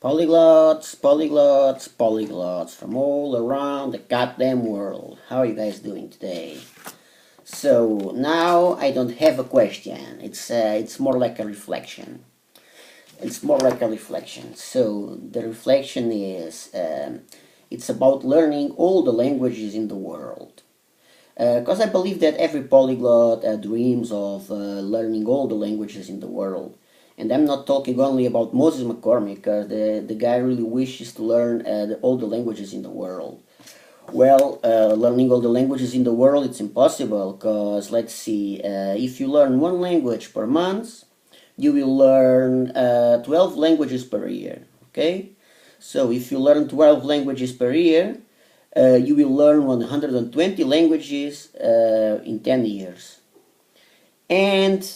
Polyglots, polyglots, polyglots from all around the goddamn world. How are you guys doing today? So now I don't have a question. It's more like a reflection. It's more like a reflection. So the reflection is it's about learning all the languages in the world. Because I believe that every polyglot dreams of learning all the languages in the world. And I'm not talking only about Moses McCormick, because the guy really wishes to learn all the languages in the world. Well, learning all the languages in the world, it's impossible, because let's see, if you learn one language per month, you will learn 12 languages per year, okay? So if you learn 12 languages per year, you will learn 120 languages in 10 years. And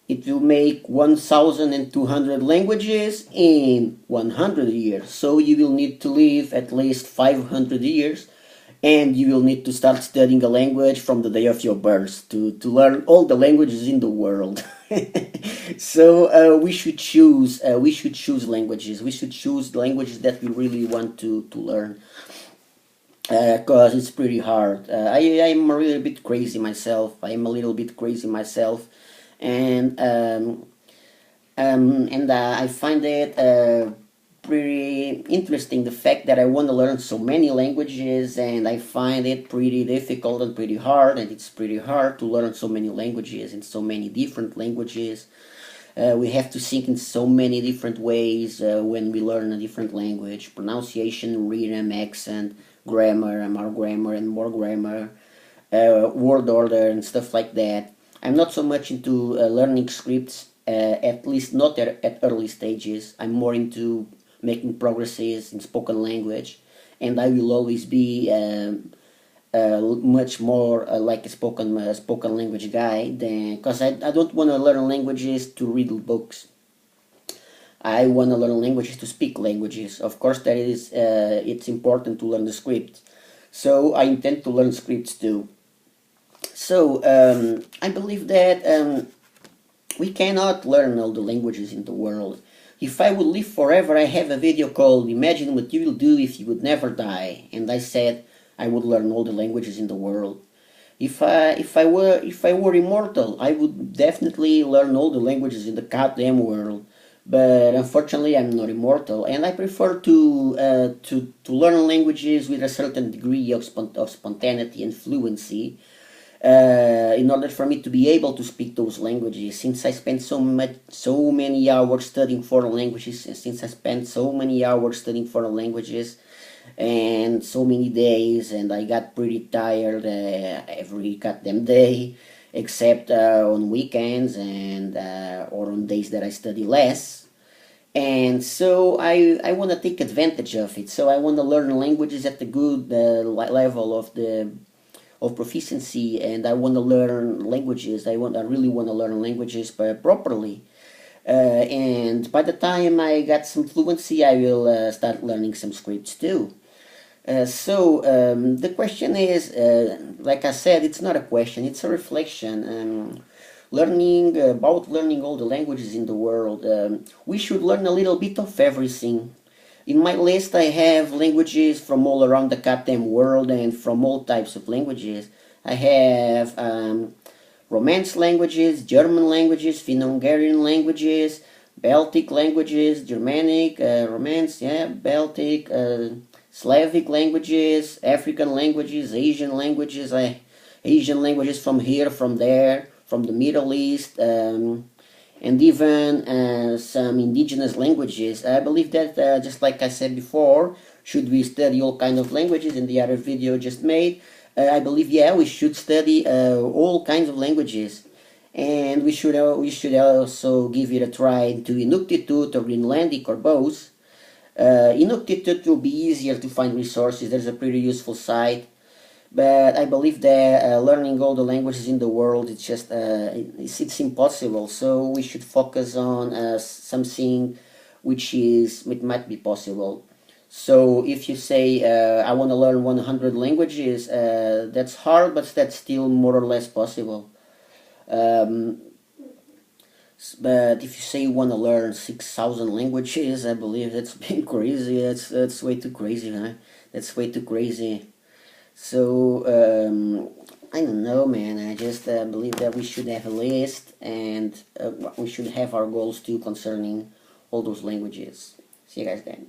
it will make 1,200 languages in 100 years. So you will need to live at least 500 years, and you will need to start studying a language from the day of your birth to learn all the languages in the world. So we should choose languages. We should choose languages that we really want to learn, because it's pretty hard. I'm a little bit crazy myself. And I find it pretty interesting, the fact that I want to learn so many languages, and I find it pretty difficult and pretty hard, and it's pretty hard to learn so many languages and so many different languages. We have to think in so many different ways when we learn a different language: pronunciation, rhythm, accent, grammar, and more grammar, word order, and stuff like that. I'm not so much into learning scripts, at least not at early stages. I'm more into making progresses in spoken language, and I will always be much more like a spoken language guy, than because I don't want to learn languages to read books. I want to learn languages to speak languages. Of course, that is it's important to learn the script. So I intend to learn scripts too. So I believe that we cannot learn all the languages in the world. If I would live forever, I have a video called "Imagine What You Will Do If You Would Never Die," and I said I would learn all the languages in the world. If I were immortal, I would definitely learn all the languages in the goddamn world. But unfortunately, I'm not immortal, and I prefer to learn languages with a certain degree of spontaneity and fluency, in order for me to be able to speak those languages. Since I spent so many hours studying foreign languages, and since I spent so many hours studying foreign languages, and so many days, and I got pretty tired every goddamn day, except on weekends and or on days that I study less. And so I want to take advantage of it. So I want to learn languages at the good level of proficiency, and I want to learn languages. I really want to learn languages properly. And by the time I got some fluency, I will start learning some scripts too. So the question is, like I said, it's not a question; it's a reflection. Learning all the languages in the world. We should learn a little bit of everything. In my list, I have languages from all around the goddamn world and from all types of languages. I have Romance languages, German languages, Finno-Hungarian languages, Baltic languages, Germanic, Romance, yeah, Baltic, Slavic languages, African languages, Asian languages from here, from there, from the Middle East, and even some indigenous languages. I believe that, just like I said before, should we study all kinds of languages in the other video just made? I believe, yeah, we should study all kinds of languages. And we should also give it a try to Inuktitut or Greenlandic or both. Inuktitut will be easier to find resources. There's a pretty useful site. But I believe that learning all the languages in the world, it's impossible. So we should focus on something which might be possible. So if you say I want to learn 100 languages, that's hard, but that's still more or less possible. Um, But if you say you want to learn 6,000 languages, I believe that's being crazy. That's way too crazy, huh? That's way too crazy. So I don't know, man. I just believe that we should have a list, and we should have our goals too concerning all those languages. See you guys then.